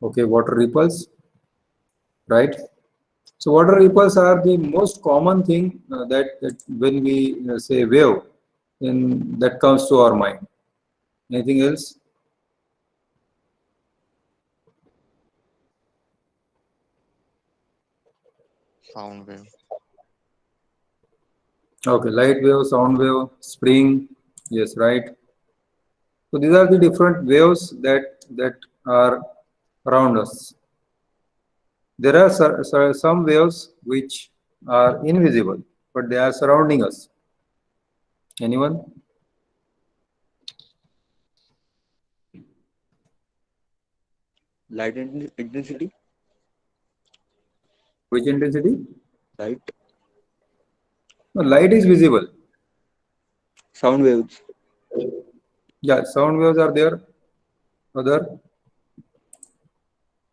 Okay, water ripples, right? So water ripples are the most common thing that when we say wave, then that comes to our mind. Anything else? Sound wave. Okay, light wave, sound wave, spring. Yes, right. So these are the different waves that are around us. There are some waves which are invisible, but they are surrounding us. Anyone? Light intensity, Which intensity? light, No, light is visible. sound waves, Yeah, sound waves are there. Other,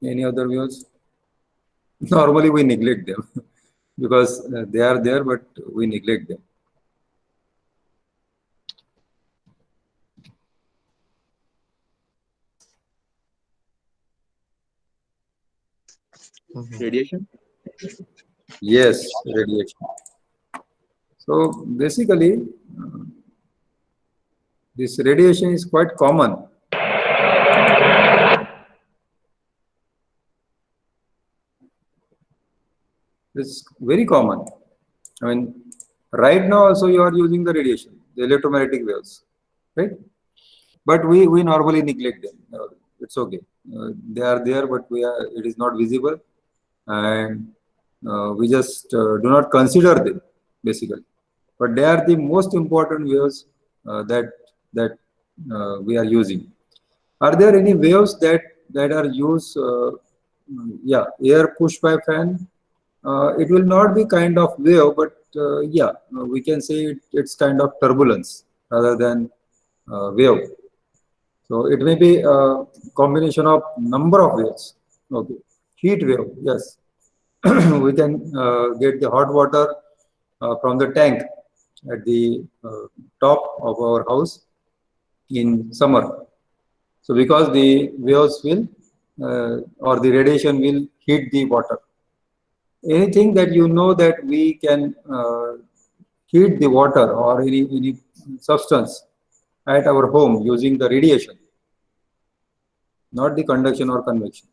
any other waves? Normally we neglect them because they are there, but we neglect them. Mhm. radiation, Yes, radiation. So basically, this radiation is quite common. It's very common. I mean, right now also you are using the radiation, the electromagnetic waves, right? But we normally neglect them. It's okay. They are there, but it is not visible, and we just do not consider them basically. But they are the most important waves that we are using. Are there any waves that are used? Yeah, air pushed by fan. It will not be kind of wave, but yeah, we can say it's kind of turbulence rather than wave. So it may be a combination of number of waves. Okay, heat wave. Yes, we can get the hot water from the tank at the top of our house in summer. So because the waves will or the radiation will heat the water. Anything that you know that we can heat the water or any substance at our home using the radiation, not the conduction or convection,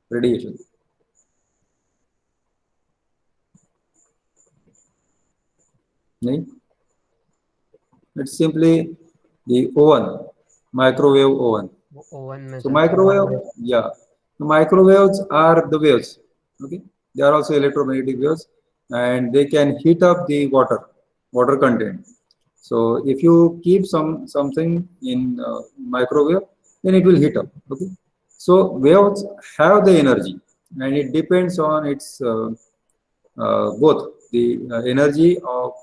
radiation. Nahin? It's simply the oven, microwave oven. Oven में So sir microwave, yeah, the microwaves are the waves. Okay, they are also electromagnetic waves, and they can heat up the water content. So if you keep something in microwave, then it will heat up. Okay, so waves have the energy, and it depends on its both the energy of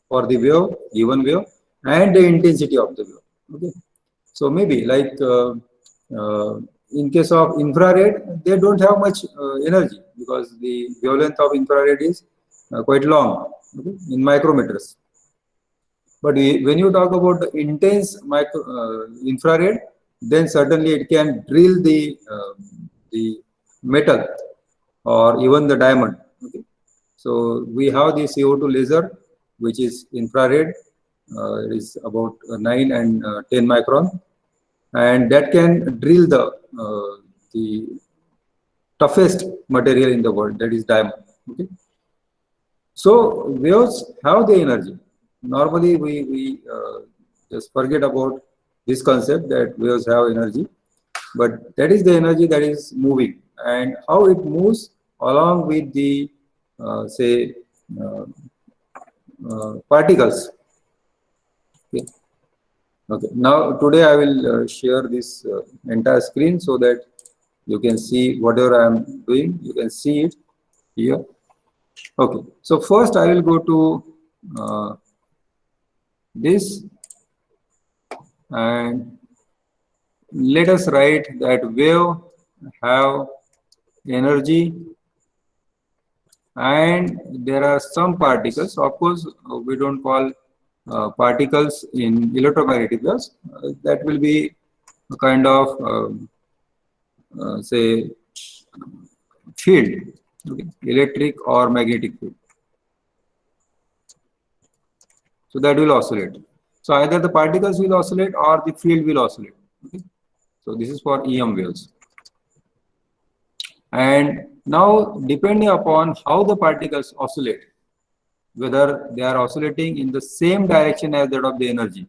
for the wave, given wave, and the intensity of the wave. Okay, so maybe like in case of infrared, they don't have much energy because the wavelength of infrared is quite long, okay, in micrometers. But when you talk about the intense infrared, then certainly it can drill the metal or even the diamond. Okay? So we have the CO2 laser, which is infrared. It is about 9 and 10 micron, and that can drill the toughest material in the world, that is diamond. Okay? So waves have the energy. Normally, we just forget about this concept that waves have energy, but that is the energy that is moving, and how it moves along with the say uh, particles. Okay. Okay. Now today I will share this entire screen so that you can see whatever I am doing. You can see it here. Okay. So first I will go to this, and let us write that wave have energy, and there are some particles. Of course, we don't call particles in electromagnetic waves. That will be a kind of say field, okay, electric or magnetic field. So that will oscillate. So either the particles will oscillate or the field will oscillate. Okay? So this is for EM waves. And now depending upon how the particles oscillate, whether they are oscillating in the same direction as that of the energy.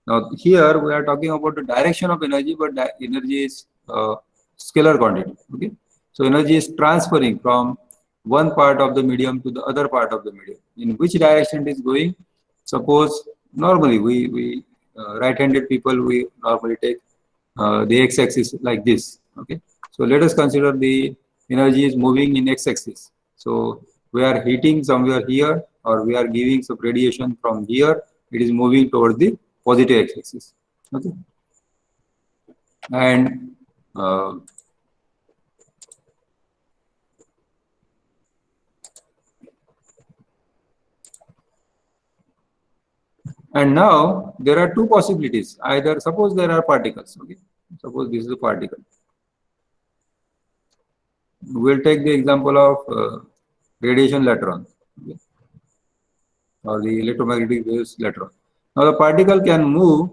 Now here we are talking about the direction of energy, but that energy is scalar quantity. Okay, so energy is transferring from one part of the medium to the other part of the medium. In which direction it is going? Suppose normally we right-handed people, we normally take the x-axis like this. Okay, so let us consider the energy is moving in x-axis. So we are heating somewhere here, or we are giving some radiation from here. It is moving towards the positive x-axis. Okay, and now there are two possibilities. Either suppose there are particles. Okay, suppose this is a particle. We'll take the example of radiation later on, okay, or the electromagnetic waves later on. Now the particle can move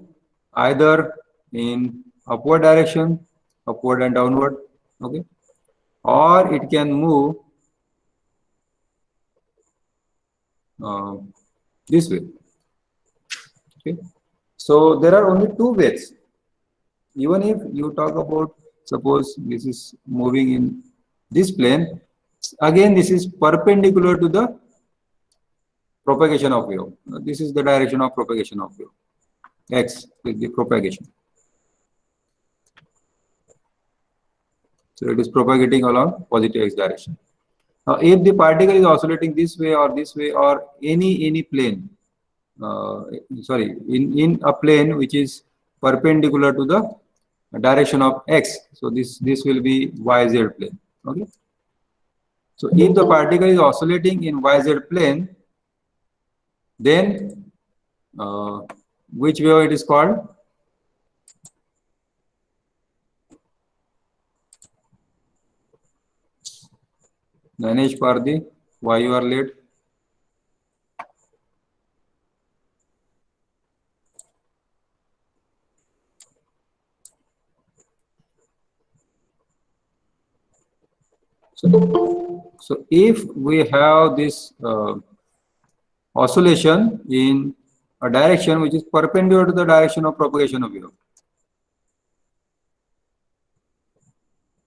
either in upward direction, upward and downward, okay, or it can move this way. Okay, so there are only two ways. Even if you talk about, suppose this is moving in this plane, again this is perpendicular to the propagation of wave. This is the direction of propagation of wave. X is the propagation. So it is propagating along positive x direction. Now, if the particle is oscillating this way or any plane, in a plane which is perpendicular to the direction of x, so this will be yz plane. Okay. So if the particle is oscillating in yz plane, then which wave it is called? Ganesh Pardi, why you are late? So if we have this oscillation in a direction which is perpendicular to the direction of propagation of wave,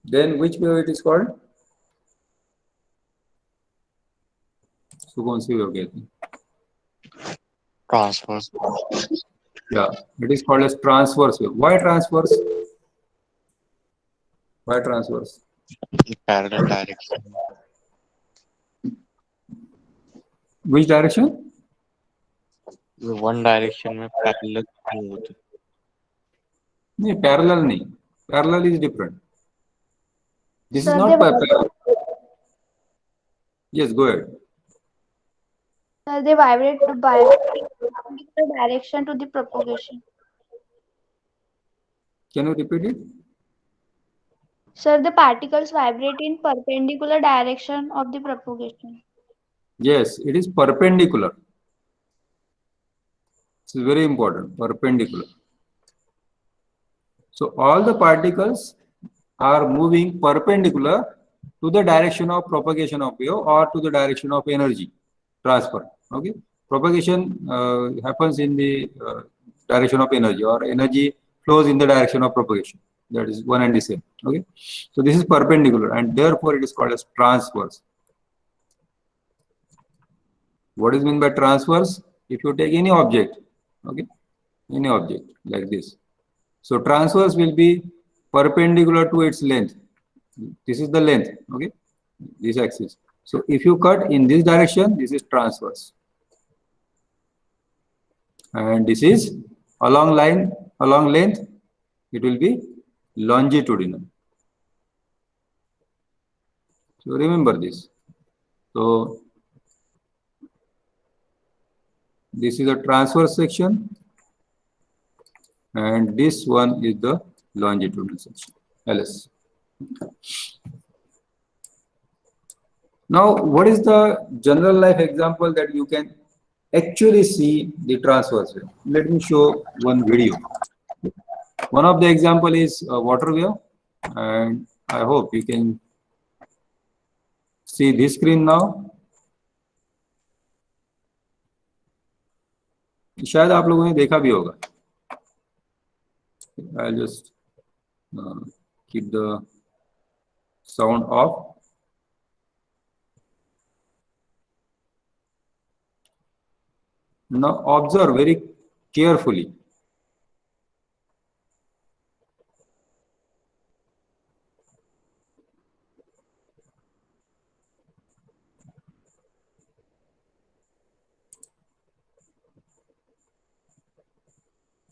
then which wave it is called? So कौन सी wave कहते हैं? Transverse. Yeah, it is called as transverse wave. Why transverse? Why transverse? Parallel direction. Which direction? One direction में parallel नहीं होते. नहीं, parallel नहीं. Parallel is different. This Sir, is not they parallel. Yes, go ahead. They vibrate by the direction to the propagation. Can you repeat it? Sir, the particles vibrate in perpendicular direction of the propagation. Yes, it is perpendicular. This is very important, perpendicular. So all the particles are moving perpendicular to the direction of propagation of wave or to the direction of energy transfer. Okay, propagation happens in the direction of energy, or energy flows in the direction of propagation. That is one and the same. Okay, so this is perpendicular, and therefore it is called as transverse. What is meant by transverse? If you take any object, okay, any object like this, so transverse will be perpendicular to its length. This is the length, okay, this axis. So if you cut in this direction, this is transverse, and this is along line, along length, it will be longitudinal. So remember this. So this is a transverse section, and this one is the longitudinal section, LS. Now, what is the general life example that you can actually see the transverse wave? Let me show one video. One of the example is water wave, and I hope you can see this screen now. शायद आप लोगों ने देखा भी होगा. I'll just keep the sound off. Now observe very carefully.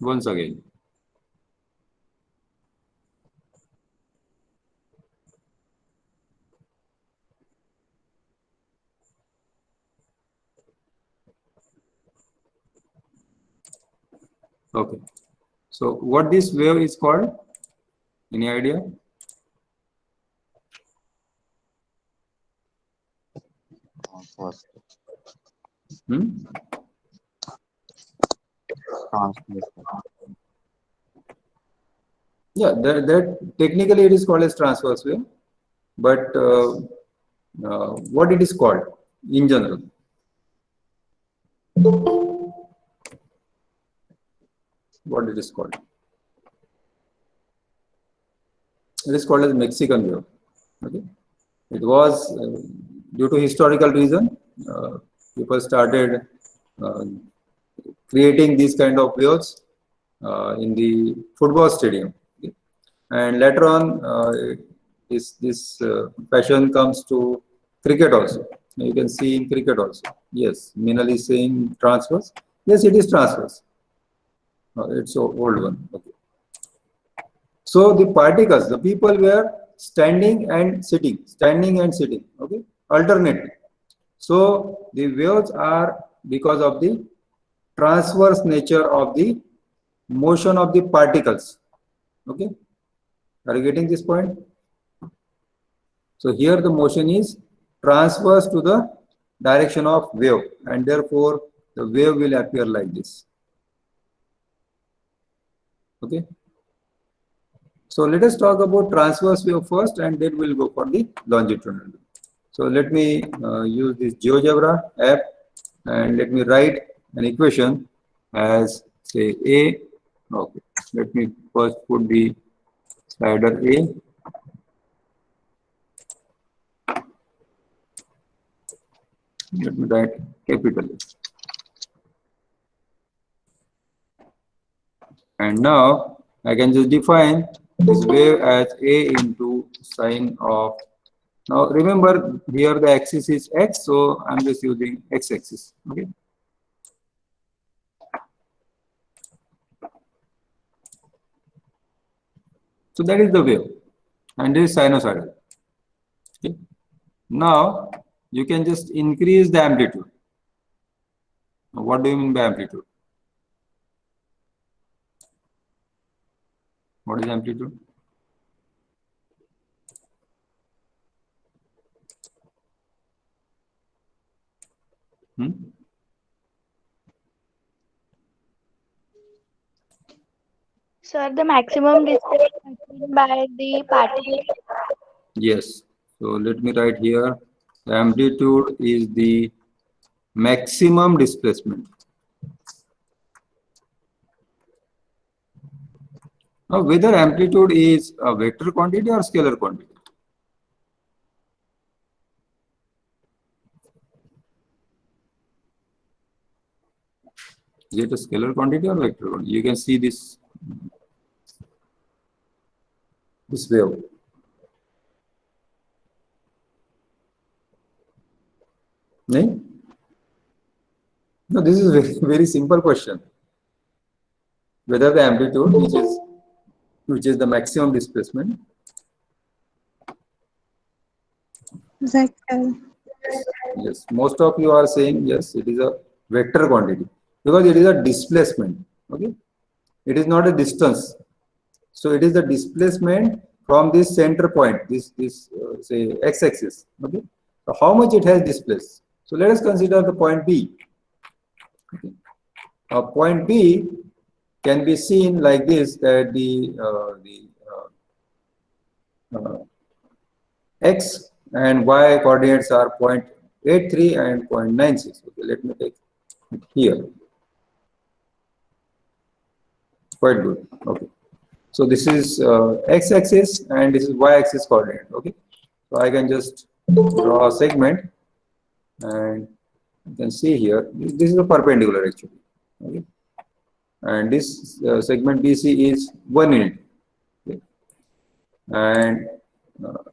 Once again. Okay. So what this wave is called? Any idea? Transverse. Hmm? Transverse. Yeah, that technically it is called as transverse wave, but what it is called in general? What it is called? It is called as Mexican wave. Okay, it was due to historical reason. People started creating these kind of waves in the football stadium, okay? And later on, this fashion comes to cricket also. You can see in cricket also. Yes, Minal is saying transverse. Yes, it is transverse. It's an old one. Okay. So the particles, the people were standing and sitting, okay, alternately. So the waves are because of the transverse nature of the motion of the particles. Okay, are you getting this point? So here the motion is transverse to the direction of wave, and therefore the wave will appear like this. Okay. So let us talk about transverse wave first, and then we'll go for the longitudinal wave. So let me use this GeoGebra app, and let me write an equation as say A. Okay, let me first put the slider A. Let me write capital A. And now I can just define this wave as A into sine of. Now remember here the axis is x, so I'm just using x-axis. Okay. So that is the wave, and this is sinusoidal. Okay. Now you can just increase the amplitude. Now, what do you mean by amplitude? What is amplitude? Sir, the maximum distance achieved by the particle. Yes. So let me write here. The amplitude is the maximum displacement. Now, whether amplitude is a vector quantity or scalar quantity. Is it a scalar quantity or vector quantity? You can see this wave. No, this is very simple question. Whether the amplitude, which is the maximum displacement. Vector. Yes, most of you are saying yes, it is a vector quantity because it is a displacement. Okay, it is not a distance. So it is the displacement from this center point, this say x-axis. Okay, So how much it has displaced? So let us consider the point B. Okay. Point B can be seen like this, that the x and y coordinates are 0.83 and 0.96. Okay, let me take it here. Quite good. Okay. So this is x-axis and this is y-axis coordinate. Okay. So I can just draw a segment, and you can see here, this is a perpendicular actually. Okay. And this segment BC is 1 unit. Okay. And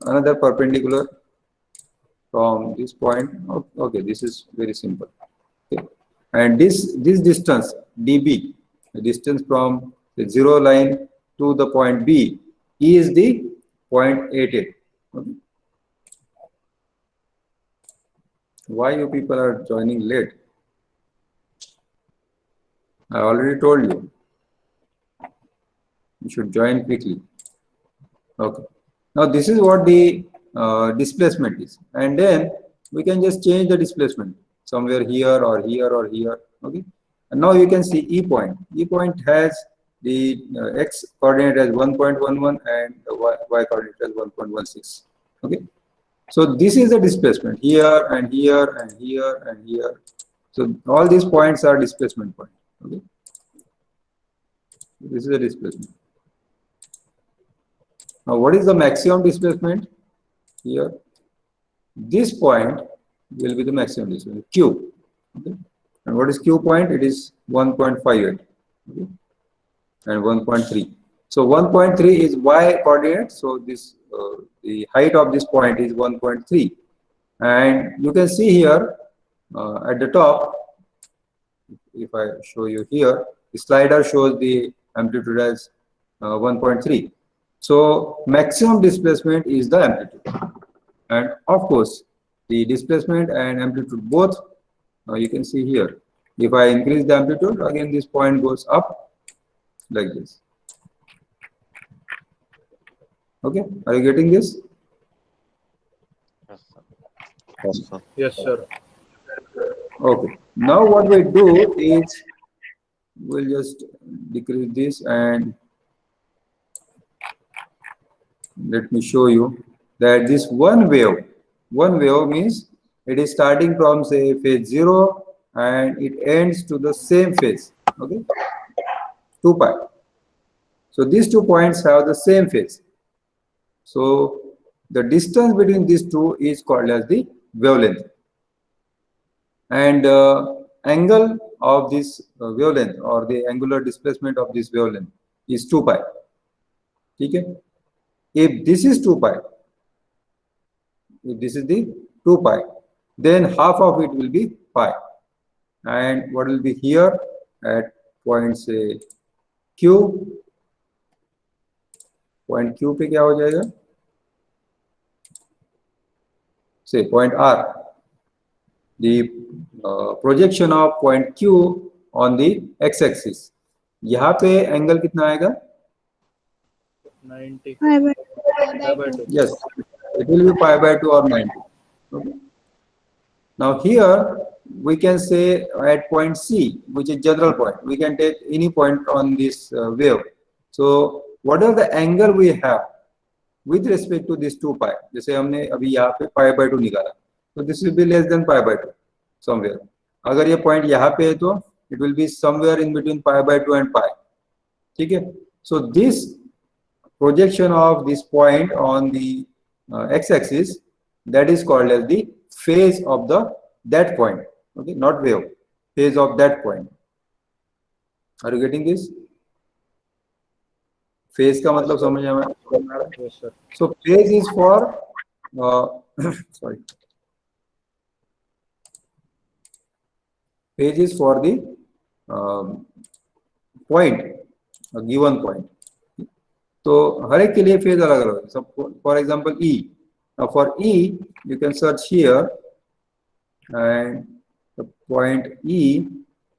another perpendicular from this point. Okay, this is very simple. Okay. And this distance dB, the distance from the 0 line to the point B, is the 0.88. Okay. Why you people are joining late? I already told you. You should join quickly. Okay. Now this is what the displacement is, and then we can just change the displacement somewhere here or here or here. Okay. And now you can see E point. E point has the x coordinate as 1.11 and the y coordinate as 1.16. Okay. So this is the displacement here and here and here and here. So all these points are displacement points. Okay. This is the displacement. Now what is the maximum displacement here? This point will be the maximum displacement, Q. Okay. And what is Q point? It is 1.58. Okay. And 1.3. So 1.3 is y coordinate. So this the height of this point is 1.3. And you can see here at the top, if I show you here, the slider shows the amplitude as 1.3. So maximum displacement is the amplitude. And of course, the displacement and amplitude both, you can see here. If I increase the amplitude, again this point goes up like this. Okay, are you getting this? Yes, sir. Yes, sir. Yes, sir. Okay, now what we do is we'll just decrease this and let me show you that this one wave means it is starting from say phase 0 and it ends to the same phase. Okay, 2 pi. So these 2 points have the same phase. So the distance between these two is called as the wavelength, and angle of this wavelength or the angular displacement of this wavelength is 2 pi. Okay? If this is 2 pi, if this is the 2 pi, then half of it will be pi, and what will be here at point say Q, point Q पे क्या हो जाएगा? Say point R. The projection of point Q on the x-axis. यहाँ पे angle कितना आएगा? 90. Pi by Pi by 2. Yes, it will be pi by 2 or 90. Okay. Now here we can say at point C, which is general point, we can take any point on this wave. So whatever the angle we have with respect to this 2 pi, जैसे हमने अभी यहाँ पे pi by 2 निकाला, so this will be less than pi by 2 somewhere. अगर ये point यहाँ पे है तो it will be somewhere in between pi by 2 and pi. ठीक है? So this projection of this point on the x-axis, that is called as the phase of that point. Okay, not wave, phase of that point. Are you getting this? Phase का मतलब समझ में आ रहा है? Yes, sir. So phase is for sorry. Phase is for the point, a given point. तो हर एक के लिए phase अलग अलग है. So for example E. Now for E, you can search here, and the point E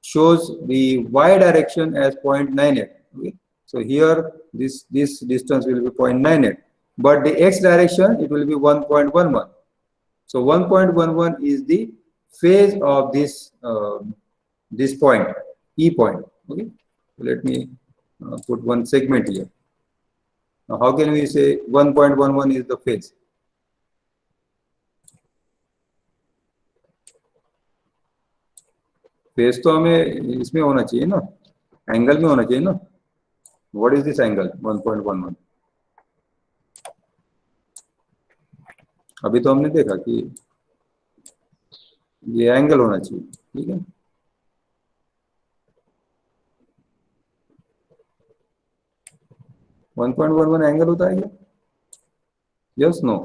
shows the y direction as 0.98. Okay? So here this distance will be 0.98, but the x direction it will be 1.11. So 1.11 is the phase of this point, E point. Okay, let me put one segment here. Now, how can we say 1.11 is the phase? Phase तो हमें इसमें होना चाहिए ना, angle में होना चाहिए ना. What is this angle 1.11? अभी तो हमने देखा कि ये एंगल होना चाहिए. ठीक है, one point one one angle होता है क्या? Yes, no?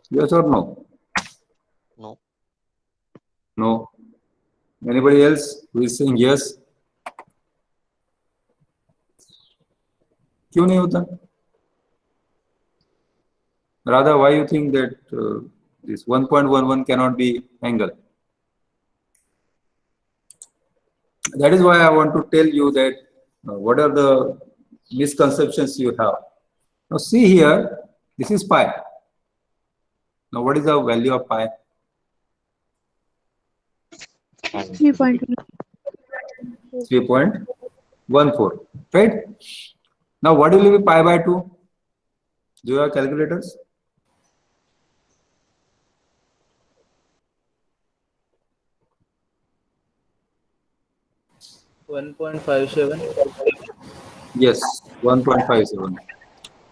Yes or no? No. No. Anybody else who is saying yes? क्यों नहीं होता? Rather, why you think that this 1.11 cannot be angle? That is why I want to tell you that what are the misconceptions you have. Now see here, this is pi. Now what is the value of pi? 3.14, right? Now what will be pi by 2? Do you have calculators? Yes, 1.57.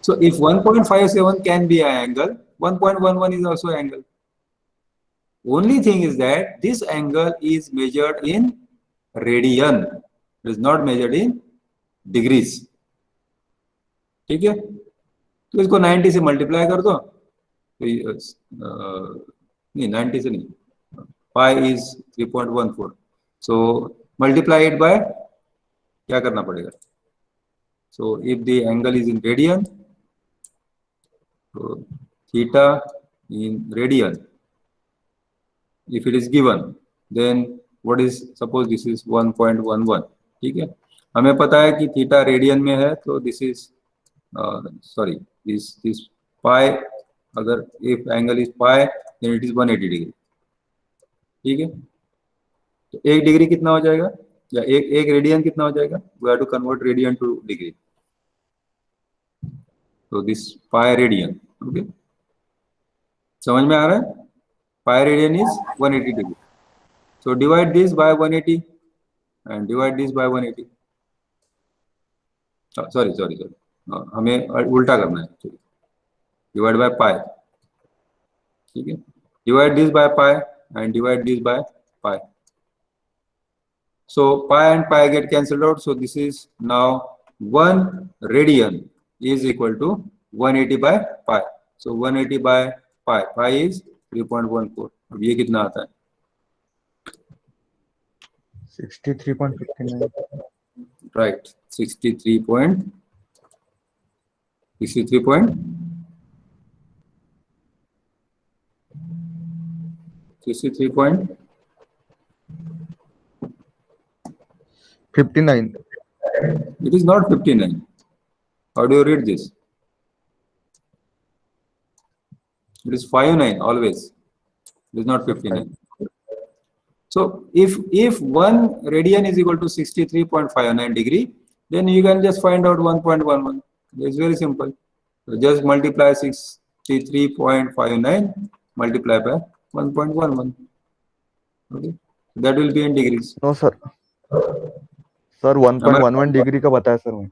So if 1.57 can be an angle, 1.11 is also an angle. Only thing is that this angle is measured in radian. It is not measured in degrees. ठीक है, तो इसको 90 से multiply कर दो. नहीं, 90 से नहीं. Pi is 3.14. So multiply it by, क्या करना पड़ेगा? So if the angle is in radian, so theta in radian, if it is given, then what is, suppose this is 1.11. ठीक है, हमें पता है कि थीटा रेडियन में है, तो this is sorry this pi, अगर if angle is pi then it is 180 degree. ठीक है, तो 1 डिग्री कितना हो जाएगा, या एक रेडियन कितना हो जाएगा? We have to convert radian to degree. तो दिस पाई रेडियन. ओके, समझ में आ रहा है? Pi radian is 180 degree. So divide this by 180 and divide this by 180. Sorry. हमें उल्टा करना है. Divide by pi. ठीक है, divide this by pi and divide this by pi. So pi and pi get cancelled out. So this is now 1 radian is equal to 180 by pi. So 180 by pi. Pi is 3.14. अब ये कितना आता है? 63.59. Right, 63 point 59. 59. It is not 59. How do you read this? It is 59 always. It is not 59. So if 1 radian is equal to 63.59 degree, then you can just find out 1.11. It's very simple. So just multiply 63.59 multiply by 1.11. Okay, that will be in degrees. No sir. Sir 1.11 degree का बताया sir मैं.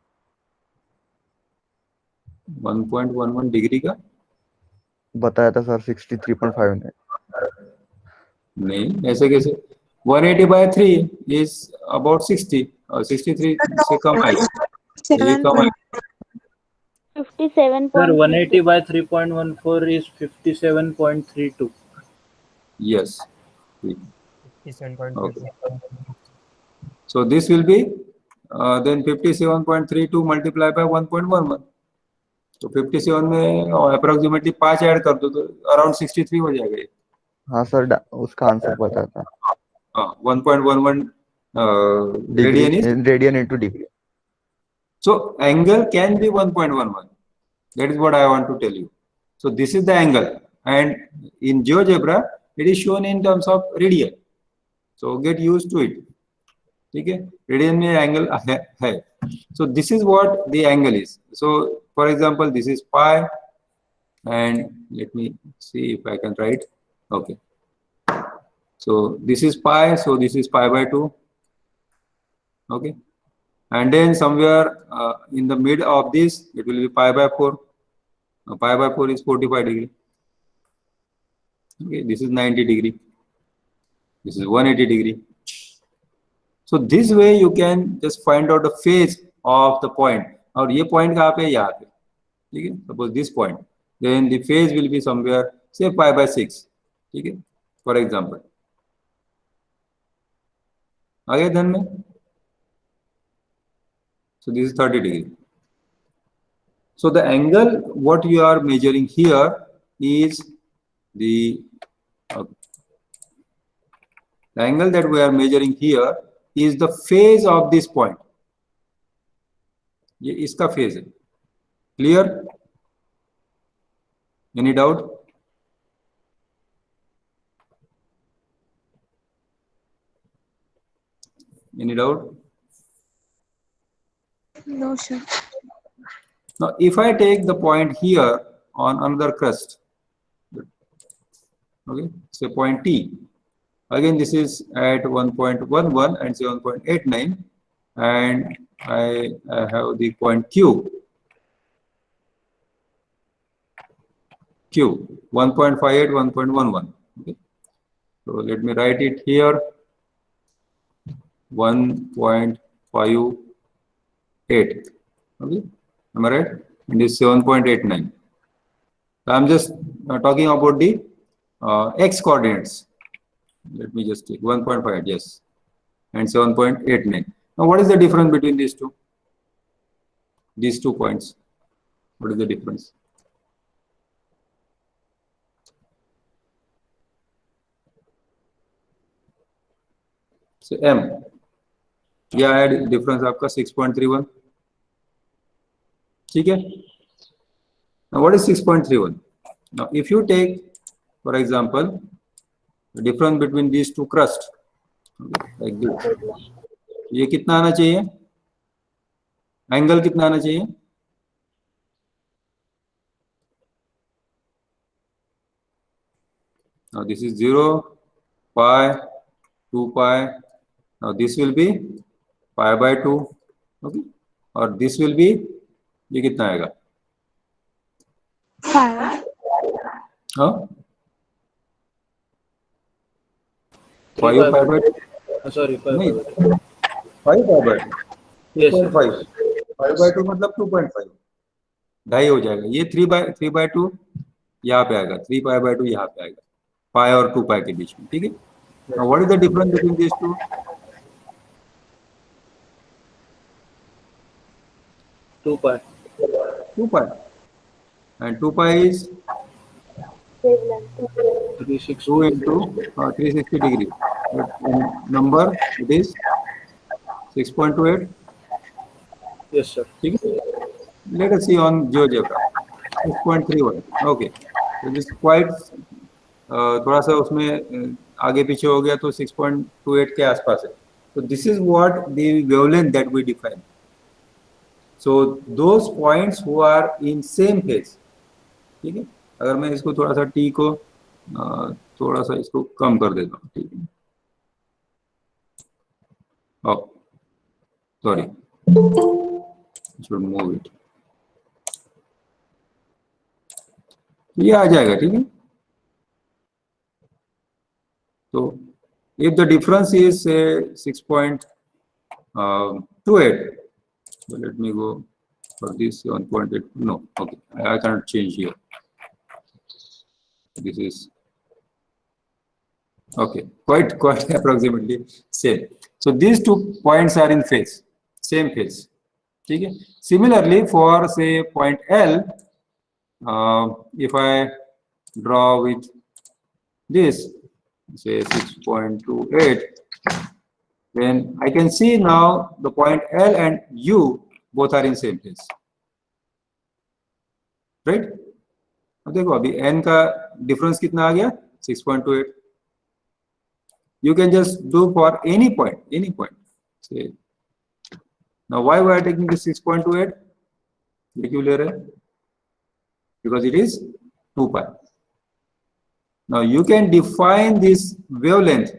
1.11 degree का बताया था sir 63.59. नहीं, ऐसे कैसे? 180 by 3 is about 60 और 63 से कम है. ये कम है. 57. Sir, 180 by 3.14 is 57.32. Yes. 57.32. Okay. So this will be then 57.32 multiply by 1.11. तो 57 में अप्रोक्सीमेटली 5 ऐड कर दो तो अराउंड 63 हो जाएगा ये. हाँ सर उसका आंसर पता था. हाँ, 1.11 radian is. Radian into degree. So angle can be 1.11. That is what I want to tell you. So this is the angle, and in GeoGebra it is shown in terms of radian. So get used to it. Okay, radian में angle है. So this is what the angle is. So for example, this is pi, and let me see if I can write. Okay. So this is pi. So this is pi by 2. Okay. And then somewhere in the mid of this, it will be pi by 4. Now, pi by 4 is 45 degree. Okay, this is 90 degree. This is 180 degree. So this way you can just find out the phase of the point. और ये point कहाँ पे? यहाँ पे. ठीक है? Suppose this point. Then the phase will be somewhere, say pi by 6. ठीक है? For example. आगे ध्यान में. So this is 30 degree. So the angle what you are measuring here is the angle that we are measuring here is the phase of this point. ये इसका phase है. Clear? Any doubt? Any doubt? No, sir. Now, if I take the point here on another crust, okay, say point T. Again, this is at 1.11 and 7.89, and I have the point Q. Q 1.58, 1.11. Okay. So let me write it here. 1.58. Okay, am I right? And this 7.89. So I'm just talking about the x coordinates. Let me just take 1.5, yes, and 7.89. Now, what is the difference between these two? These 2 points. What is the difference? So M. Yeah, I had difference आपका 6.31. ठीक है? Now, what is 6.31? Now, if you take, for example, the difference between these two crusts, like this, ये कितना आना चाहिए? Angle कितना आना चाहिए? Now, this is 0, pi, 2 pi. Now, this will be pi by 2. Okay, और this will be, ये कितना आएगा? 5. हाँ? 5 pi by 2. Sorry, 5 नहीं, by 2. 5 pi by 2. Yes, sir. 2.5. 5 by 2 मतलब 2.5. ढाई हो जाएगा. ये 3 by 2 यहाँ पे आएगा. 3 pi by 2 यहाँ पे आएगा. pi और 2 pi के बीच में. ठीक है? Now, what is the difference between these two? 2 pi. 2 pi. And 2 pi is 360. 2 into 360 degree. But in number, it is 6.28. Yes, sir. ठीक है? Let us see on GeoGebra. 6.31. Okay. So this quite थोड़ा सा उसमें आगे पीछे हो गया तो 6.28 के आसपास है. So this is what the wavelength that we define. So those points who are in same phase. ठीक है? अगर मैं इसको थोड़ा सा t को थोड़ा सा इसको कम कर देता हूँ. ठीक है? Oh, sorry. Should move it. ये आ जाएगा. ठीक है? So if the difference is say 6.28, so let me go for this 1.8. No, okay, I cannot change here. This is okay, quite approximately same. So these 2 points are in phase, same phase. Okay. Similarly, for say point L, if I draw with this, say 6.28, then I can see now the point L and U both are in same phase. Right. अब देखो अभी n का difference कितना आ गया 6.28. You can just do for any point. Say now why we are taking this 6.28? ये क्यों ले रहे हैं? Because it is 2 pi. Now you can define this wavelength.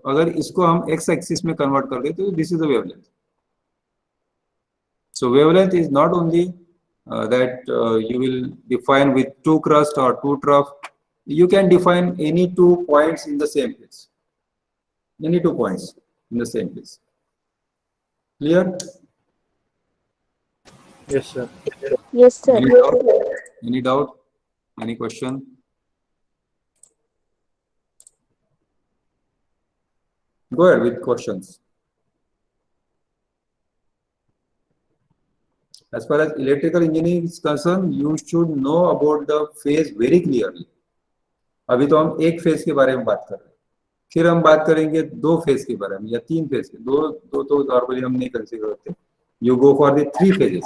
अगर इसको हम x axis में convert कर दे तो this is the wavelength. So wavelength is not only that you will define with 2 crust or 2 trough. You can define any 2 points in the same place. Any 2 points in the same place. Clear? Yes, sir. Yes, sir. Any doubt? Any doubt? Any question? Go ahead with questions. As far as electrical engineering is concerned, you should know about the phase very clearly. अभी तो हम एक phase के बारे में बात कर रहे हैं, फिर हम बात करेंगे 2 फेज के बारे में या 3 फेज के. दो तो नॉर्मली हम नहीं कंसीडर करते. You go for the 3 phases.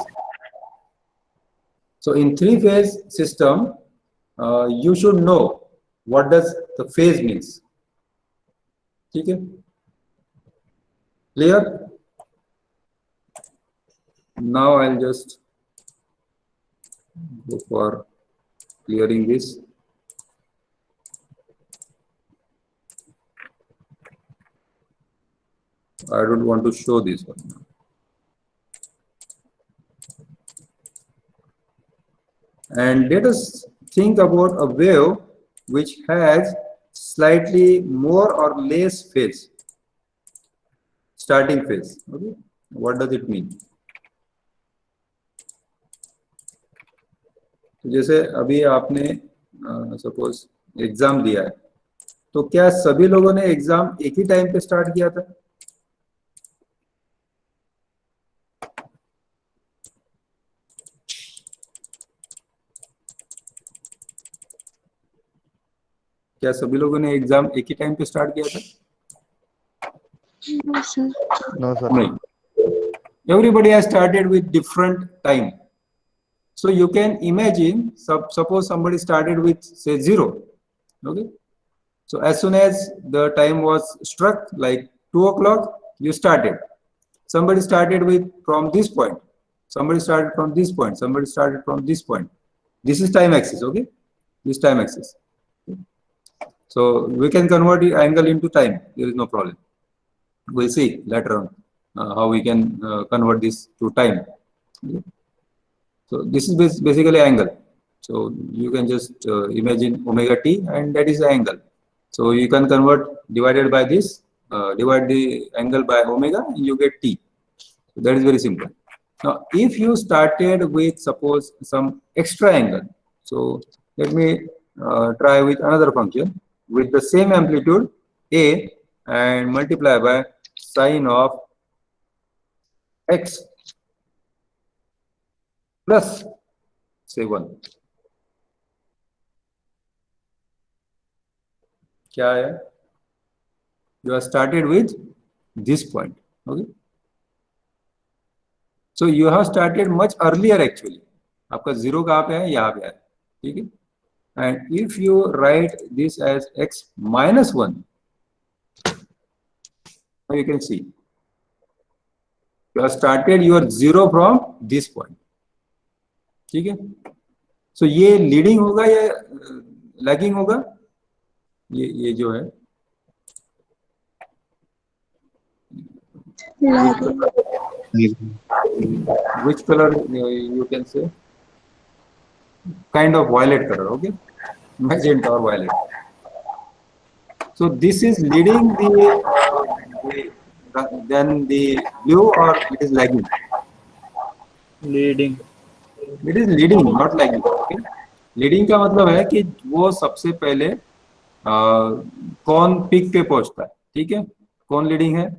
So in 3 phase system, you should know what does the phase means. ठीक है? Clear? Now I'll just go for clearing this. I don't want to show this one now. And let us think about a wave which has slightly more or less phase, starting phase. Okay, what does it mean? जैसे अभी आपने suppose exam दिया है, तो क्या सभी लोगों ने एग्जाम एक ही टाइम पे स्टार्ट किया था? क्या सभी लोगों ने एग्जाम एक ही टाइम पे स्टार्ट किया था? No, sir. नहीं. Everybody has started with different time. So you can imagine, suppose somebody started with say 0. Okay. So as soon as the time was struck, like 2 o'clock, you started. Somebody started with from this point. Somebody started from this point. Somebody started from this point. This is time axis. Okay. This time axis. So we can convert the angle into time. There is no problem. We'll see later on how we can convert this to time. Okay. So this is basically angle. So you can just imagine omega t, and that is the angle. So you can convert divided by this, divide the angle by omega, and you get t. So that is very simple. Now, if you started with suppose some extra angle, so let me try with another function with the same amplitude a and multiply by sine of x plus say 1. क्या है? You have started with this point. Okay. So you have started much earlier actually. आपका 0 कहाँ पे है? यहाँ पे है. ठीक है? And if you write this as x minus 1, now you can see you have started your 0 from this point. ठीक है? So ये लीडिंग होगा या लैगिंग होगा? ये जो है which color you can say? Kind of violet color. Okay, magenta or violet. So this is leading then the blue, or it is lagging? Leading. It is leading, not lagging. Okay? Leading का मतलब है कि वो सबसे पहले कौन peak पे पहुंचता है. ठीक है, कौन लीडिंग है?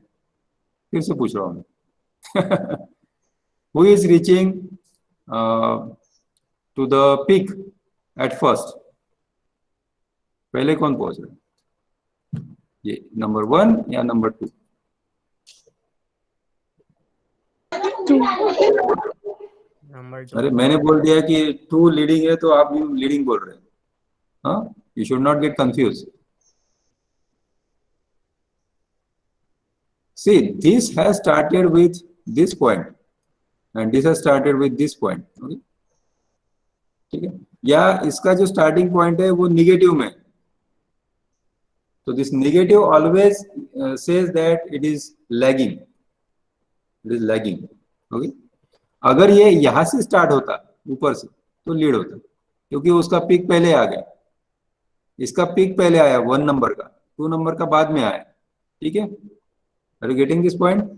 फिर से पूछ रहा हूँ मैं. Who is reaching to the peak at first? पहले कौन पहुंच रहा है? ये नंबर 1 या नंबर 2? अरे मैंने बोल दिया कि 2 लीडिंग है तो आप भी लीडिंग बोल रहे हैं. हाँ, you should not get confused. See, this has started with this point and this has started with this point. Okay? ठीक है, या इसका जो स्टार्टिंग पॉइंट है वो निगेटिव में, तो this negative always says that it is lagging, it is lagging. Okay, अगर ये यहां से स्टार्ट होता ऊपर से तो लीड होता, क्योंकि उसका पीक पहले आ गया, इसका पीक पहले आया 1 नंबर का, 2 नंबर का बाद में आया. ठीक है, are you getting this point?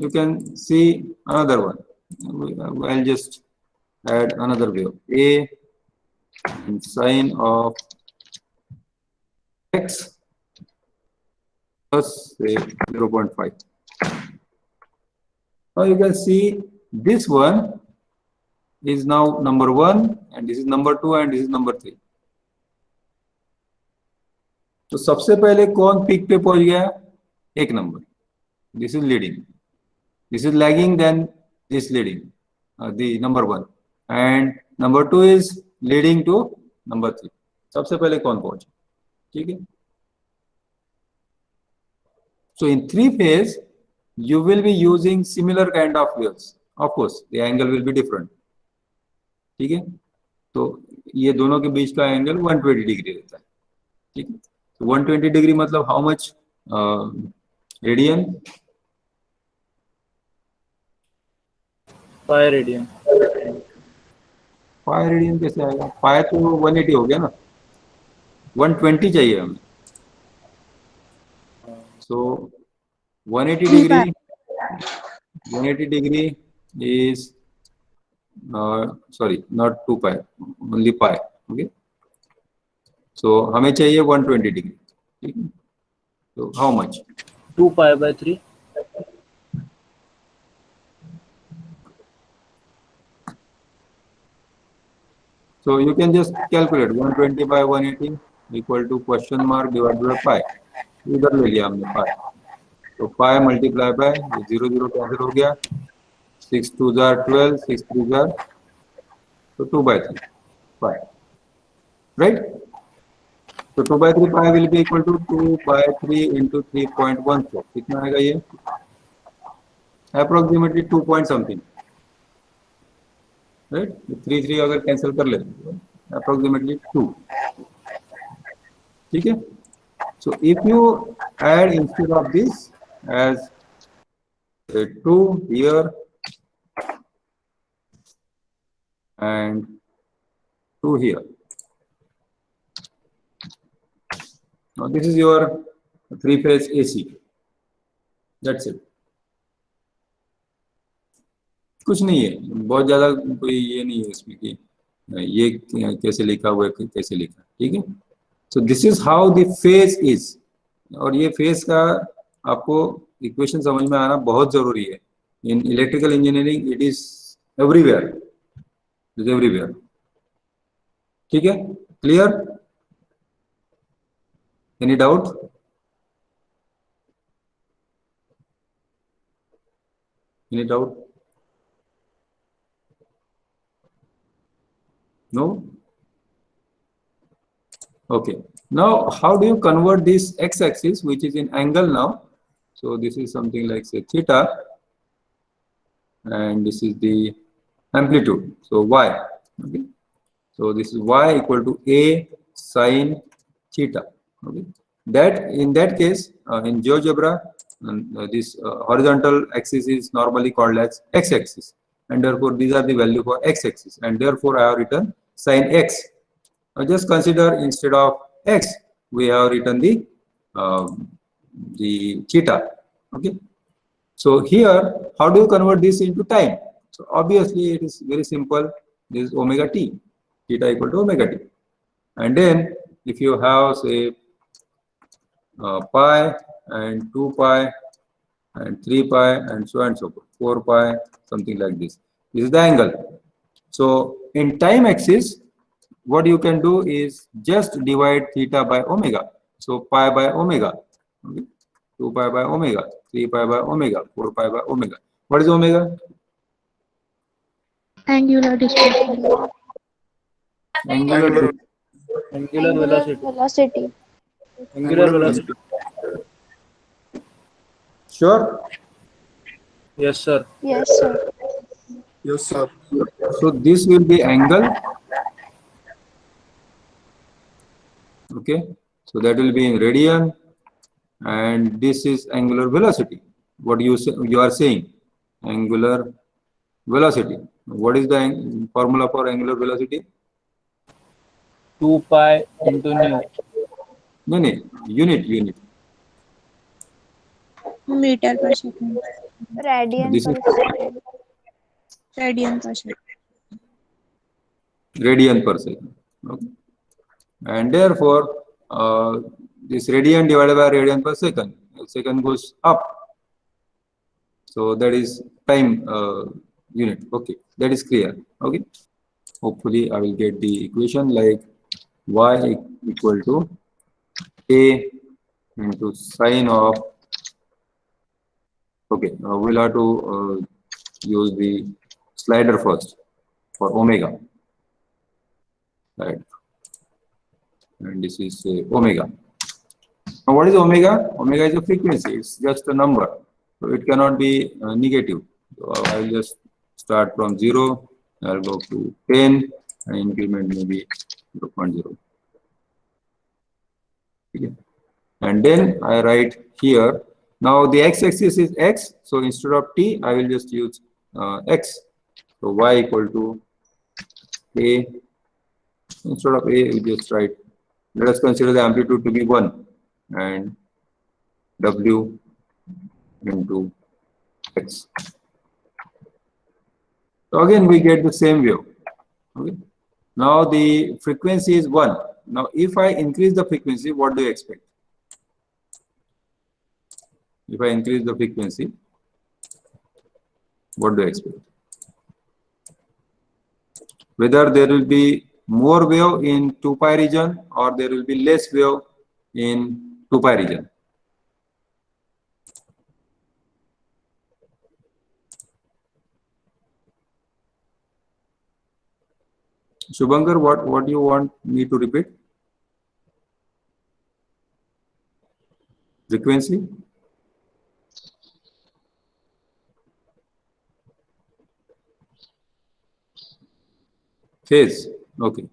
You can see another one. I'll just add another wave. A and sine of x plus say 0.5. Now you can see this one is now number 1 and this is number 2 and this is number 3. तो सबसे पहले कौन peak पे पहुंच गया? 1 number. This is leading. This is lagging, then this leading, the number 1, and number 2 is leading to number 3. सबसे पहले कौन पहुंचे? ठीक है. So in 3 phase, you will be using similar kind of waves. Of course, the angle will be different. ठीक है, तो ये दोनों के बीच का एंगल 120 डिग्री रहता है. ठीक है, तो 120 डिग्री मतलब how much radian? Pi radian. Pi radian कैसे आएगा? पाई तो 180 हो गया ना, 120 चाहिए हमें. So 180 degree, 180 degree is sorry not 2 pi, only pi. Okay, so हमें चाहिए 120 डिग्री. ठीक है, तो how much? 2 pi by 3. So you can just calculate 120 by 180 equal to question mark divided by pi. इधर ले लिया हमने pi, तो pi मल्टीप्लाई बाय 0 0 कैंसिल हो गया, 6 2 जार 12, 6 3 जार, तो 2 by 3 pi, right? So 2 by 3 pi will be equal to 2 by 3 into 3.14. कितना आएगा ये? Approximately 2 point something. Right? 3 3 अगर कैंसिल कर लेते approximately 2. ठीक है, so if you add instead of this as a 2 here and 2 here, now this is your 3-phase AC. That's it. कुछ नहीं है, बहुत ज्यादा कोई ये नहीं है इसमें कि ये कैसे लिखा हुआ है कैसे लिखा. ठीक है, so this is how the phase is. और ये फेज का आपको इक्वेशन समझ में आना बहुत जरूरी है. In electrical engineering it is everywhere, it is everywhere. ठीक है, clear? Any doubt? Any doubt? No? Okay. Now, how do you convert this x-axis, which is in angle now? So this is something like say theta, and this is the amplitude. So y. Okay. So this is y equal to a sine theta. Okay. That in that case, in GeoGebra, this horizontal axis is normally called as x-axis. And therefore these are the value for x-axis, and therefore I have written sin x. Now just consider instead of x we have written the theta. Okay, so here how do you convert this into time? So obviously it is very simple. This is omega t, theta equal to omega t, and then if you have say pi and 2 pi and 3 pi and so on and so forth, 4 pi, something like this. This is the angle. So in time axis, what you can do is just divide theta by omega. So pi by omega, okay? 2 pi by omega, 3 pi by omega, 4 pi by omega. What is omega? Angular displacement. Angular. Angular velocity. Velocity. Angular velocity. Sure. Yes, sir. Yes, sir. Yes, sir. So this will be angle. Okay. So that will be in radian, and this is angular velocity. What you are saying? Angular velocity. What is the formula for angular velocity? 2 pi into nu. No, unit. Meter per second. Radian This per is second. Radian per second. radian per second. Okay. And therefore, this radian divided by radian per second. Second goes up. So that is time unit. Okay, that is clear. Okay. Hopefully, I will get the equation like y equal to a into sine of. Okay, we'll have to use the slider first for omega. Right. And this is omega. Now, what is omega? Omega is a frequency. It's just a number. So it cannot be negative. So I will just start from 0. I'll go to 10 and increment maybe 0.0. Okay. And then I write here. Now the x-axis is x. So instead of t, I will just use x. So y equal to a. Instead of a, we just write. Let us consider the amplitude to be 1 and w into x. So again, we get the same wave. Okay. Now the frequency is 1. Now, if I increase the frequency, what do you expect? If I increase the frequency, what do you expect? Whether there will be more wave in 2 pi region or there will be less wave in 2 pi region. Shubhankar, what do you want me to repeat? Frequency? Phase. Okay.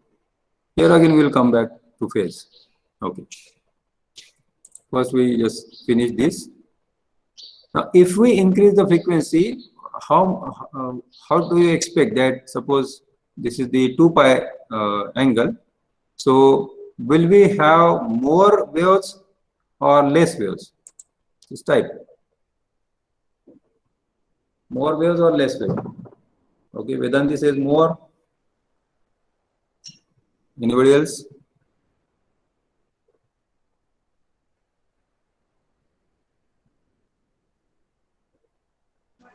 Here again we will come back to phase. Okay. First we just finish this. Now, if we increase the frequency, how do you expect that? Suppose this is the 2 pi angle. So will we have more waves or less waves? This type. More waves or less waves? Okay, Vedanti says more. Anybody else?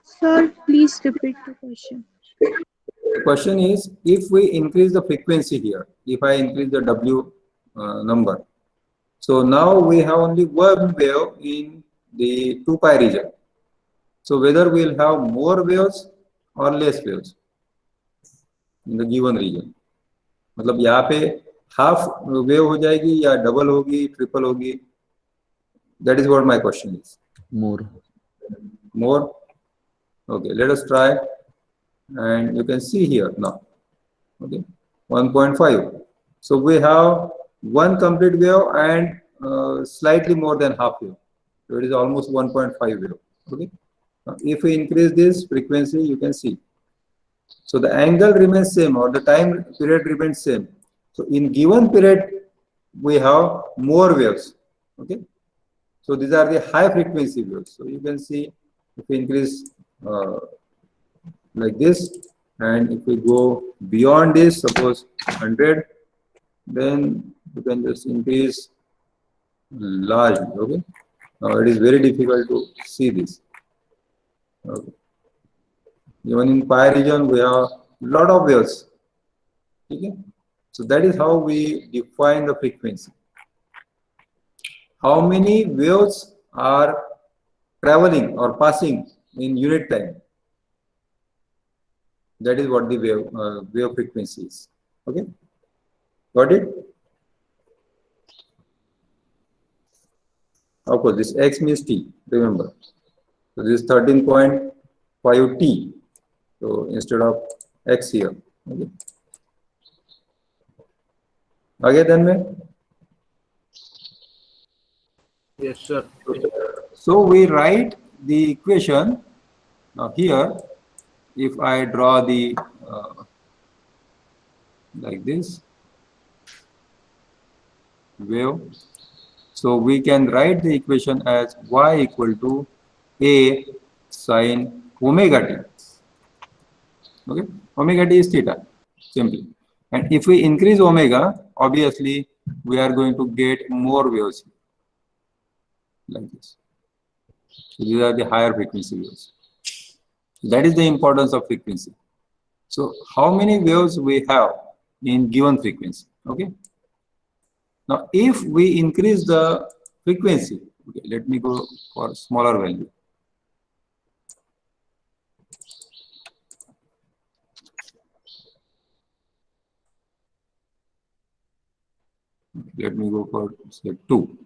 Sir, please repeat the question. The question is, if we increase the frequency here, if I increase the W number, so now we have only one wave in the 2 pi region. So whether we will have more waves or less waves in the given region. मतलब यहाँ पे half wave हो जाएगी या double होगी, triple होगी. That is what my question is. More. More. Okay, let us try. And you can see here now. Okay, 1.5. So we have one complete wave and slightly more than half wave. So it is almost 1.5 wave. Okay. Now, if we increase this frequency, you can see. So the angle remains same or the time period remains same. So in given period, we have more waves. Okay. So these are the high frequency waves. So you can see if we increase like this, and if we go beyond this, suppose 100, then you can just increase large. Okay. Now it is very difficult to see this. Okay. Even in pi region, we have a lot of waves. Okay. So that is how we define the frequency. How many waves are traveling or passing in unit time? That is what the wave frequency is. Okay, got it? Of course, this x means t. Remember, so this is 13.5 t. So instead of x here. Okay. आगे then में. Yes, sir. So we write the equation here. If I draw the like this wave, so we can write the equation as y equal to a sine omega t. Okay, omega t is theta, simply. And if we increase omega, obviously we are going to get more waves like this. So these are the higher frequency waves. That is the importance of frequency. So how many waves we have in given frequency? Okay. Now, if we increase the frequency, okay, let me go for smaller value. Let me go for say 2.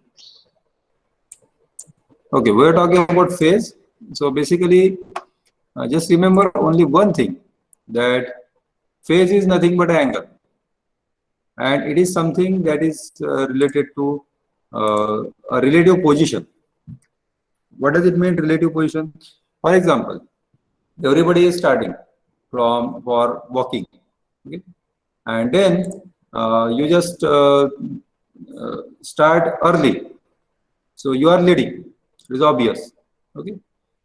Okay, we're talking about phase. So basically, just remember only one thing, that phase is nothing but an angle. And it is something that is related to a relative position. What does it mean, relative position? For example, everybody is starting for walking, okay? And then you just start early. So you are leading, it is obvious, okay?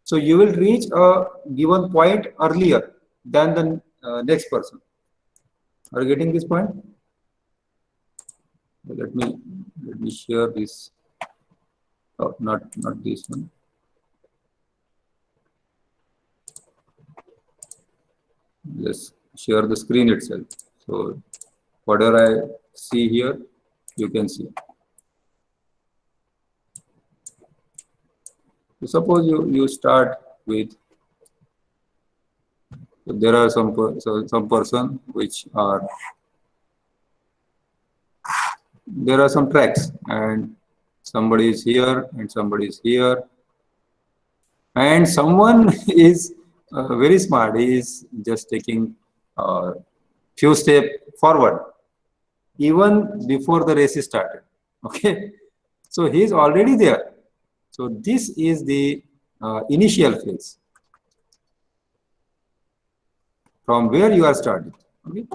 So you will reach a given point earlier than the next person. Are you getting this point? Let me share this. Oh, not this one. Just share the screen itself. So whatever I see here, you can see. So suppose you start with. So there are some person which are. There are some tracks, and somebody is here and somebody is here, and someone is very smart. He is just taking few steps forward even before the race is started. Okay, so he is already there. So this is the initial phase from where you are starting. Okay.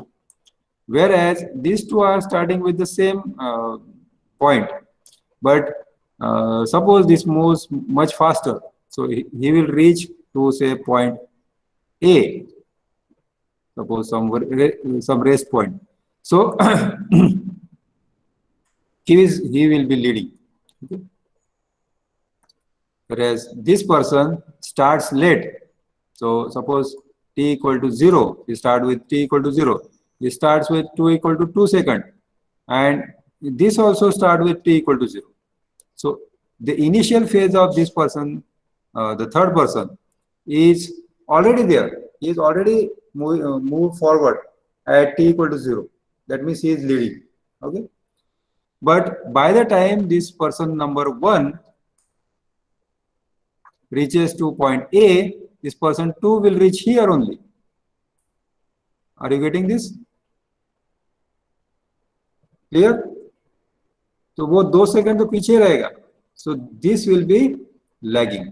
Whereas these two are starting with the same point, but suppose this moves much faster, so he will reach to say point A, suppose some rest point. So he will be leading. Okay. Whereas this person starts late, so suppose t equal to 0, he start with t equal to 0. He starts with 2 equal to 2 seconds, and this also start with t equal to 0. So the initial phase of this person, the third person, is already there. He is already moved forward at t equal to 0. That means he is leading. Okay. But by the time this person number 1 reaches to point A, this person 2 will reach here only. Are you getting this? Clear? तो वो 2 second तो पीछे रहेगा. So this will be lagging.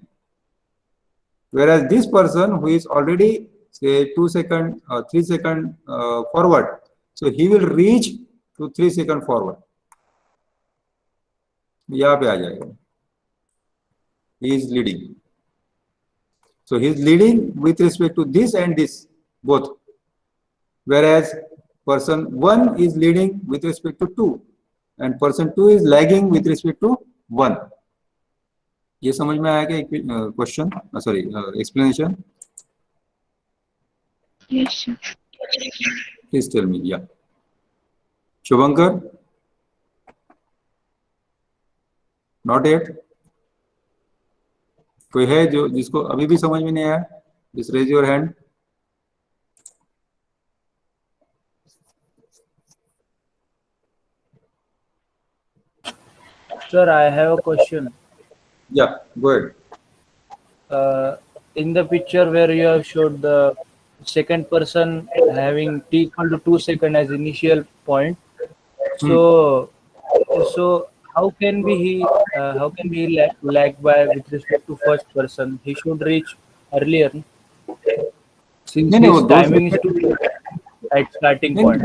Whereas this person who is already say 2 seconds or 3 seconds forward, so he will reach to 3 seconds forward. यहाँ पे आ जाएगा. He is leading. So he is leading with respect to this and this both. Whereas person 1 is leading with respect to 2 and person 2 is lagging with respect to 1. ये समझ में आया क्या question? Sorry, explanation? Yes, sir. Please tell me. Yeah. Shubhankar? Not yet? कोई है जो जिसको अभी भी समझ में नहीं आया? Just raise your hand. Sir, I have a question. Yeah, go ahead. In the picture where you have showed the second person having t equal to 2 seconds as initial point, so how can be lag by with respect to first person? He should reach earlier since नहीं नहीं, वो his 2 timing is second too at starting नहीं, point.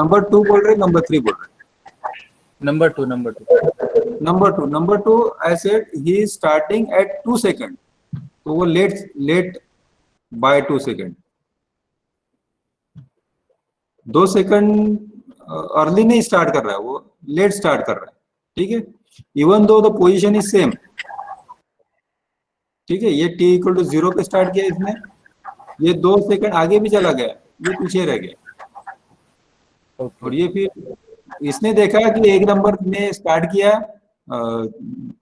Number 2 बोल रहे, number 3 बोल रहे? Number two. Number two I said he is starting at 2 second, तो वो late by 2 second, 2 second early नहीं स्टार्ट कर रहा है, वो लेट स्टार्ट कर रहा है, ठीक है, even though the position is same, ठीक है, ये t इक्वल टू 0 पे स्टार्ट किया इसने, ये 2 सेकंड आगे भी चला गया, ये पीछे रह गया, और ये फिर इसने देखा कि एक नंबर ने स्टार्ट किया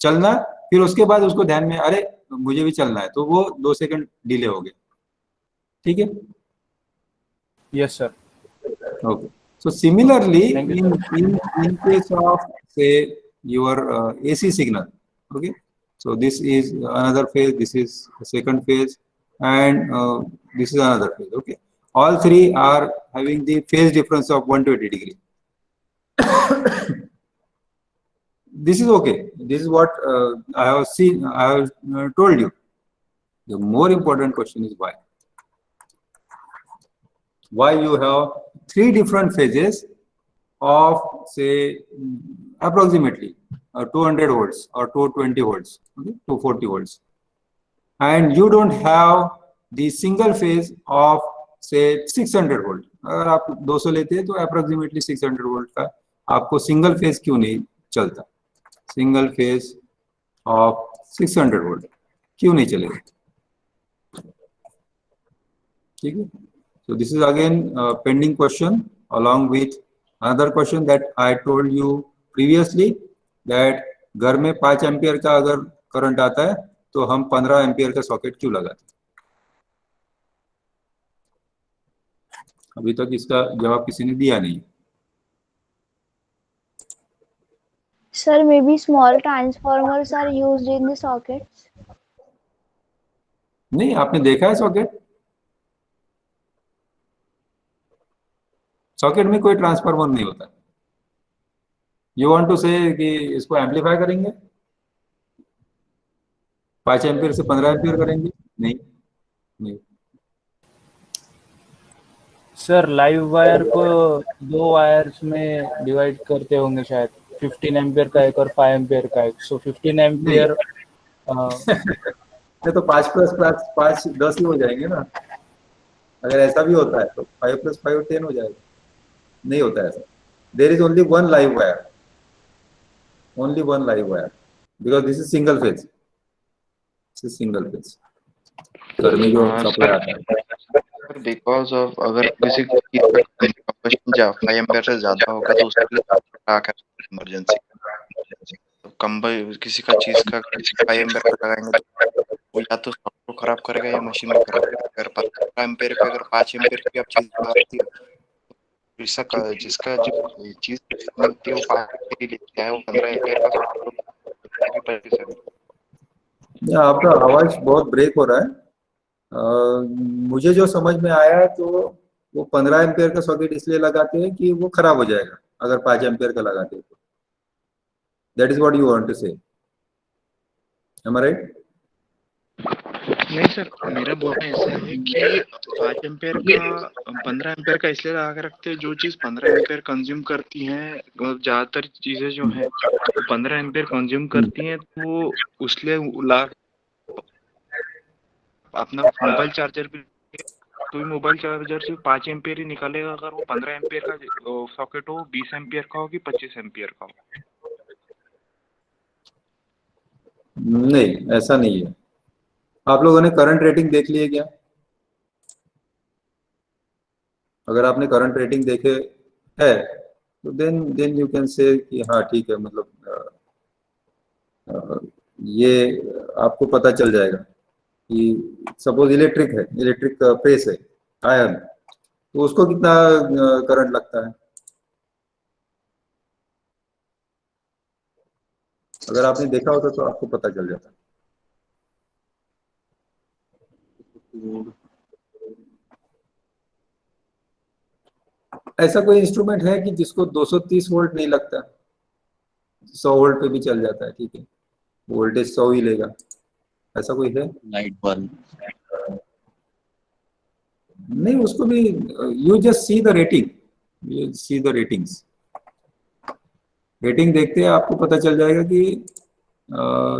चलना, फिर उसके बाद उसको ध्यान में अरे मुझे भी चलना है, तो वो 2 सेकंड डिले हो गया, ठीक है। Yes, sir. Okay. So similarly, Thank you, in case of say your AC signal, okay. So this is another phase, this is a second phase, and this is another phase. Okay. All three are having the phase difference of 120 degree. This is okay. This is what I have seen. I have told you. The more important question is why. Why you have 3 different phases of say approximately 200 volts or 220 volts, okay, 240 volts, and you don't have the single phase of say 600 volt. अगर आप 200 लेते हैं तो approximately 600 volt का आपको single phase क्यों नहीं चलता, सिंगल फेज ऑफ 600 volt क्यों नहीं चलेगा, ठीक है। So this is again a pending question along with another question that I told you previously, that घर में 5 एम्पियर का अगर करंट आता है तो हम 15 एम्पियर का सॉकेट क्यों लगाते हैं। अभी तक इसका जवाब किसी ने दिया नहीं। Sir, maybe small transformers are used in the sockets. नहीं, आपने देखा है सॉकेट? सॉकेट में कोई ट्रांसफार्मर नहीं होता। यू वांट टू से कि इसको एम्पलीफाई करेंगे, 5 एम्पियर से 15 एम्पियर करेंगे? नहीं नहीं। सर लाइव वायर को 2 वायर्स में डिवाइड करते होंगे शायद, 15 एम्पियर का एक और 5 एम्पियर का एक, सो 15 एम्पियर ये तो 5 प्लस 5 10 ही हो जाएंगे ना। अगर ऐसा भी होता है तो 5 प्लस 5 10 हो जाएगा। नहीं होता ऐसा। There is only one live wire, only one live wire, because this is single phase, this is single phase. गर्मी जो सप्लाई आता है बिकॉज ऑफ अगर किसी चीज का कंबशन 5 एम्पीयर से ज्यादा होगा तो उसके लिए इमरजेंसी तो किसी का चीज का 5 एम्पीयर का लगाएंगे तो वो या तो सॉफ्टवेयर को खराब करेगा या मशीन को खराब करेगा। अगर 15 एम्पीयर पे अगर 5 एम्पीयर की आप चीज लगाती है तो जिसका जो चीज होती है वो 5 एम्पीयर लेके आए, वो 15 एम्पीयर का सॉफ्टवेयर। आपका आवाज बहुत ब्रेक हो रहा है। मुझे जो समझ में आया तो वो 15 एम्पियर का सॉकेट इसलिए लगाते हैं कि वो खराब हो जाएगा अगर 5 एम्पियर का लगाते हैं तो। That is what you want to say, am I right? नहीं सर, मेरा बोलना ऐसा है कि 5 एम्पियर का 15 एम्पियर का इसलिए लगा के रखते हैं, जो चीज 15 एम्पियर कंज्यूम करती है, ज्यादातर चीजें जो है 15 एम्पियर कंज्यूम करती हैं, तो उसलिए अपना मोबाइल चार्जर भी, तो मोबाइल चार्जर से 5 एम्पियर ही निकालेगा। अगर वो 15 एम्पियर का सॉकेट हो, 20 एम्पियर का हो कि 25 एम्पियर का हो। नहीं, ऐसा नहीं है। आप लोगों ने करंट रेटिंग देख ली है क्या? अगर आपने करंट रेटिंग देखे है तो देन यू कैन से कि हाँ ठीक है, मतलब ये आपको पता चल जाएगा कि सपोज इलेक्ट्रिक है, इलेक्ट्रिक प्रेस है आयरन, तो उसको कितना करंट लगता है? अगर आपने देखा होता तो आपको पता चल जाता। ऐसा कोई इंस्ट्रूमेंट है कि जिसको 230 वोल्ट नहीं लगता, 100 वोल्ट पे भी चल जाता है, ठीक है, वोल्टेज 100 ही लेगा, ऐसा कोई है? Light bulb. नहीं, उसको भी you just see the rating, you see the ratings, rating देखते हैं आपको पता चल जाएगा कि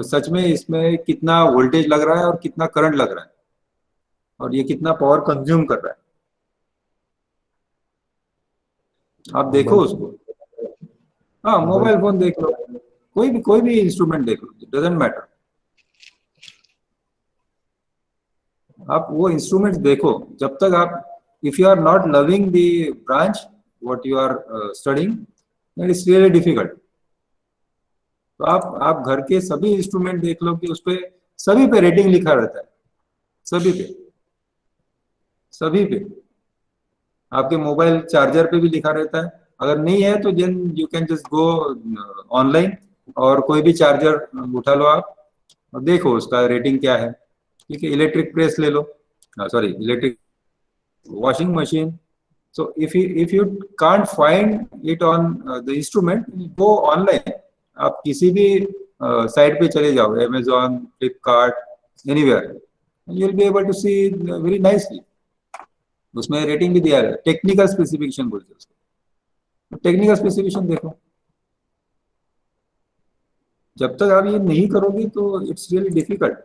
सच में इसमें कितना वोल्टेज लग रहा है और कितना करंट लग रहा है और ये कितना पावर कंज्यूम कर रहा है। आप देखो उसको। हाँ, मोबाइल फोन देख लो, कोई भी इंस्ट्रूमेंट देख लो, इट डजंट मैटर। आप वो इंस्ट्रूमेंट देखो जब तक आप, if you are not loving the branch what you are studying, it is really difficult. तो आप घर के सभी इंस्ट्रूमेंट देख लो कि उस पे सभी पे रेटिंग लिखा रहता है, सभी पे। आपके मोबाइल चार्जर पे भी लिखा रहता है, अगर नहीं है तो then you can just go online और कोई भी चार्जर उठा लो आप और देखो उसका रेटिंग क्या है, ठीक है। इलेक्ट्रिक प्रेस ले लो, sorry electric washing machine. So if you can't find it on the instrument, go online, आप किसी भी साइट पे चले जाओ, Amazon, Flipkart, anywhere, you will be able to see very nicely. उसमें रेटिंग भी दिया है, टेक्निकल स्पेसिफिकेशन बोलते हैं उसको, टेक्निकल स्पेसिफिकेशन देखो। जब तक आप ये नहीं करोगे तो इट्स रियली डिफिकल्ट,